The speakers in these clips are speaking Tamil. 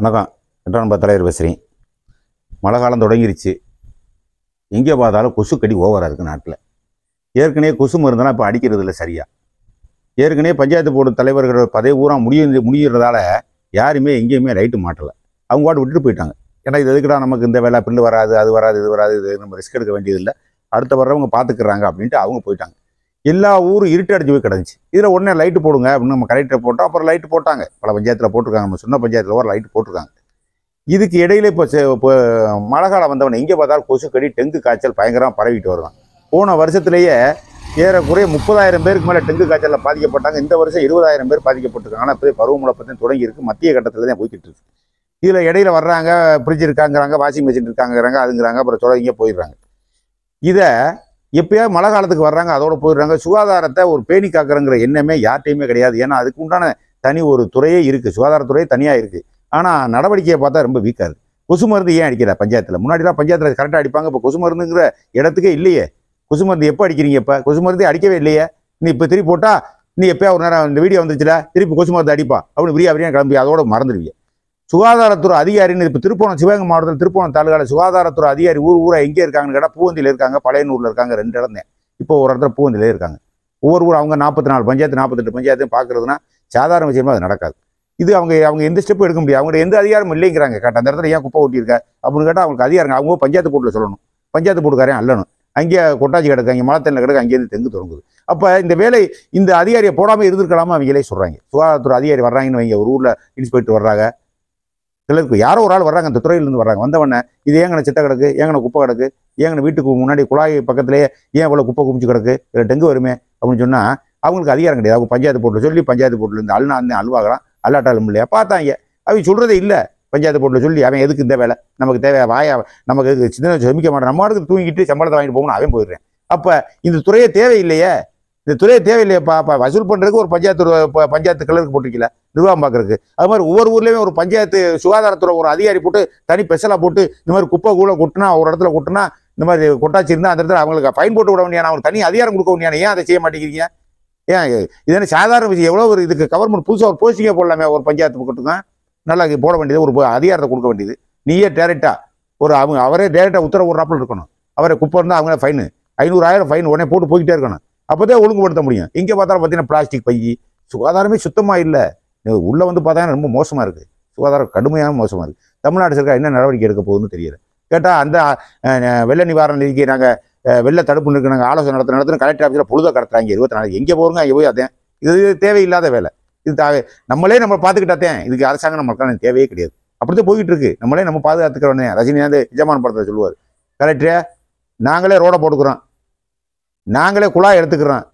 வணக்கம். 8ஆம் நம்பர் தலைவர் பேசுகிறேன். மழை காலம் தொடங்கிருச்சு. எங்கே பார்த்தாலும் கொசுக்கடி ஓவராக இருக்குது நாட்டில். ஏற்கனவே கொசு மருந்தெல்லாம் இப்போ அடிக்கிறது இல்லை சரியா. ஏற்கனவே பஞ்சாயத்து போர்டு தலைவர்கள் பதவி பூரா முடிகிறதால யாருமே எங்கேயுமே லைட்டு மாட்டலை. அவங்க பாட்டு விட்டுட்டு போயிட்டாங்க. ஏன்னா இது எதுக்குடா நமக்கு இந்த வேலை, பில்லு வராது, அது வராது, இது வராது, இது நம்ம ரிஸ்க் எடுக்க வேண்டியதில்லை, அடுத்த வர்றவங்க பார்த்துக்கிறாங்க அப்படின்ட்டு அவங்க போயிட்டாங்க. எல்லா ஊரும் இருட்டு அடிச்சு போய் கிடந்துச்சு. இதில் உடனே லைட்டு போடுங்க அப்படின்னு நம்ம கலெக்டரை போட்டோம். அப்புறம் லைட்டு போட்டாங்க. பல பஞ்சாயத்தில் போட்டிருக்காங்க. நம்ம சொன்ன பஞ்சாயத்தில் ஒரு லைட்டு போட்டிருக்காங்க. இதுக்கு இடையில இப்போ மழை காலம் வந்தவொடனே எங்கே பார்த்தாலும் கொசுக்கடி, டெங்கு காய்ச்சல் பயங்கரமாக பரவிட்டு வருதான். போன வருஷத்துலேயே ஏறக்குறைய 30,000 பேருக்கு மேலே டெங்கு காய்ச்சலில் பாதிக்கப்பட்டாங்க. இந்த வருஷம் 20,000 பேர் பாதிக்கப்பட்டிருக்காங்க. ஆனால் இப்போ பருவமழை பற்றி தொடங்கி இருக்கு. மத்திய கட்டத்தில் தான் போய்கிட்டு இருக்கு. இதில் இடையில வர்றாங்க, ஃப்ரிட்ஜ் இருக்காங்கிறாங்க, வாஷிங் மிஷின் இருக்காங்கிறாங்க, அதுங்கிறாங்க, அப்புறம் தொடங்கியே போயிடுறாங்க. இதை எப்பயாவது மழை காலத்துக்கு வர்றாங்க, அதோட போயிடுறாங்க. சுகாதாரத்தை ஒரு பேணி காக்கிறங்கிற எண்ணமே யார்ட்டையுமே கிடையாது. ஏன்னா அதுக்கு உண்டான தனி ஒரு துறையே இருக்குது, சுகாதாரத்துறையே தனியாக இருக்குது. ஆனால் நடவடிக்கையை பார்த்தா ரொம்ப வீக்காக இருக்குது. கொசு மருந்து ஏன் அடிக்கல பஞ்சாயத்தில்? முன்னாடிலாம் பஞ்சாயத்தில் கரெக்டாக அடிப்பாங்க. இப்போ கொசு மருந்துங்கிற இடத்துக்கே இல்லையே. கொசு மருந்து எப்போ அடிக்கிறீங்க? இப்போ கொசு மருந்தே அடிக்கவே இல்லையே. நீ இப்போ திருப்பி போட்டால் நீ எப்போயா ஒரு நேரம் இந்த வீடியோ வந்துச்சுல, திருப்பி கொசு மருந்து அடிப்பா அப்படின்னு விரியா கிளம்பி அதோட மறந்துடுவீங்க. சுகாதாரத்துறை அதிகாரின்னு இப்போ திருப்போணம், சிவகங்கை மாவட்டத்தில் திருப்போணம் தாலுகாவில் சுகாதாரத்துறை அதிகாரி ஊரா எங்கே இருக்காங்கன்னு கேட்டால் பூவந்தியில் இருக்காங்க, பழையனூரில் இருக்காங்க. 2 இடம் தான். இப்போ ஒரு இடத்துல பூவந்திலே இருக்காங்க. ஒவ்வொரு ஊர் அவங்க 44 பஞ்சாயத்து 48 பஞ்சாயத்தையும் பார்க்குறதுனா சாதாரண விஷயமா அது நடக்காது. இது அவங்க எந்த ஸ்டெப்பும் எடுக்க முடியாது. அவங்கள்ட்ட எந்த அதிகாரமும் இல்லைங்கிறாங்க. கேட்டால் அந்த இடத்துல ஏன் குப்பை ஓட்டியிருக்க அப்படின்னு கேட்டால் அவங்களுக்கு அதிகாரம். அவங்க பஞ்சாயத்து போர்ட்டில் சொல்லணும், பஞ்சாயத்து போர்ட்டுக்காரையும் அல்லணும். அங்கேயே கொட்டாச்சி கிடக்கு, அங்கே மழத்தண்ணில் கிடக்கு, அங்கேயிருந்து தெங்கு தொடங்குது. அப்போ இந்த வேலை இந்த அதிகாரியை போடாமல் இருந்திருக்கலாமா அவங்களே சொல்கிறாங்க. சுகாதாரத்துறை அதிகாரி வர்றாங்கன்னு வைங்க, ஒரு ஊரில் இன்ஸ்பெக்டர் வர்றாங்க, சிலருக்கு யாரோ ஒரு ஆள் வர்றாங்க, அந்த துறையிலேருந்து வர்றாங்க. வந்தவொடனே இது ஏங்கன சித்த கிடக்கு, ஏங்கன குப்பை கிடக்கு, ஏங்கன வீட்டுக்கு முன்னாடி குழாய் பக்கத்துலேயே ஏன் இவ்வளோ குப்பை குமிச்சு கிடக்கு, இதில் டெங்கு வருமே அப்படின்னு சொன்னால் அவங்களுக்கு அதிகாரம் கிடையாது. அவங்க பஞ்சாயத்து போர்ட்டில் சொல்லி பஞ்சாயத்து போர்ட்டிலேருந்து அல்வாகலாம் அல்லாட்டாலும் இல்லையா பார்த்தாங்க. அவங்க சொல்கிறதே இல்லை. பஞ்சாயத்து போர்ட்டில் சொல்லி அவன் எதுக்கு இந்த வேலை, நமக்கு தேவை வாயா, நமக்கு எதுக்கு சின்ன சமிக்க மாட்டேன், நம்ம இடத்துக்கு தூங்கிட்டு சம்பளத்தை வாங்கிட்டு போகணும், அவன் போயிடுறேன். அப்போ இந்த துறையே தேவையில்லையே. இந்த துறையை தேவையில்லையப்பா. வசூல் பண்ணுறதுக்கு ஒரு பஞ்சாயத்து கிளருக்கு போட்டிருக்கல, நிர்வாகம் பார்க்குறதுக்கு. அது மாதிரி ஒவ்வொரு ஊர்லேயுமே ஒரு பஞ்சாயத்து சுகாதாரத்துறை ஒரு அதிகாரி போட்டு தனி ஸ்பெஷலாக போட்டு இந்த மாதிரி குப்பை கூட கொட்டினா, ஒரு இடத்துல கொட்டினா, இந்த மாதிரி கொட்டாச்சி இருந்தால் அந்த இடத்துல அவங்களுக்கு ஃபைன் போட்டு விட வேண்டியான, அவங்களுக்கு தனி அதிகாரம் கொடுக்க வேண்டியான. ஏன் அதை செய்ய மாட்டேங்கிறீங்க? ஏன் இது சாதாரண விஷயம்? எவ்வளோ ஒரு இதுக்கு கவர்மெண்ட் புதுசாக ஒரு போஸ்டிங்கே போடலாமே. ஒரு பஞ்சாயத்து கொட்டுதான் நல்லா போட வேண்டியது, ஒரு அதிகாரத்தை கொடுக்க வேண்டியது. நீயே டேரெக்டாக அவரே டேரெக்டாக உத்தரவு விடுறாப்புல இருக்கணும். அவரை குப்பை இருந்தால் அவங்க ஃபைனு 500,000 ஃபைன் உடனே போட்டு போய்கிட்டே இருக்கணும். அப்போதான் ஒழுங்குபடுத்த முடியும். இங்கே பார்த்தாலும் பார்த்தீங்கன்னா பிளாஸ்டிக் பை, சுகாதாரமே சுத்தமாக இல்லை. உள்ளே வந்து பார்த்தாங்கன்னா ரொம்ப மோசமாக இருக்குது. சுகாதாரம் கடுமையாக மோசமாக இருக்குது. தமிழ்நாடு சர்க்கார் என்ன நடவடிக்கை எடுக்க போகுதுன்னு தெரியல. கேட்டால் அந்த வெள்ள நிவாரண நிதிக்கு நாங்கள் வெள்ள தடுப்பு நிற்கு நாங்கள் ஆலோசனை நடத்துகிற கலெக்டர் ஆஃபீஸில் பொழுத கடத்துறாங்க. 24 எங்கே போகிறோங்க, அங்கே போய் அதேன். இது தேவையில்லாத வேலை. இது நம்மளே நம்ம பார்த்துக்கிட்டாத்தேன். இதுக்கு அரசாங்கம் நம்மளுக்கான தேவையே கிடையாது. அப்படித்தான் போய்கிட்டு இருக்கு. நம்மளே நம்ம பாதுகாத்துக்கிறோன்னே ரஜினிகாந்த் நிஜமான படத்தை சொல்லுவார். கலெக்டரே நாங்களே ரோடை போட்டுக்கிறோம், நாங்களே குழாய் எடுத்துக்கிறோம்,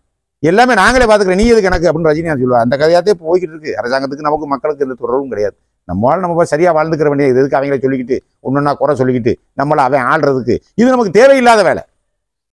எல்லாமே நாங்களே பார்த்துக்கிறோம், நீ எதுக்கு எனக்கு அப்படின்னு ரஜினிகாந்த் சொல்லுவார். அந்த கதையாத்தே இப்போ போய்கிட்டு இருக்கு. அரசாங்கத்துக்கு நமக்கு மக்களுக்கு எந்த தொடர்பும் கிடையாது. நம்ம சரியாக வாழ்ந்துக்கிற வேண்டியது. எதுக்கு அவங்கள சொல்லிக்கிட்டு ஒன்றுன்னா குறை சொல்லிக்கிட்டு நம்மளை அவன் ஆள்றதுக்கு? இது நமக்கு தேவையில்லாத வேலை.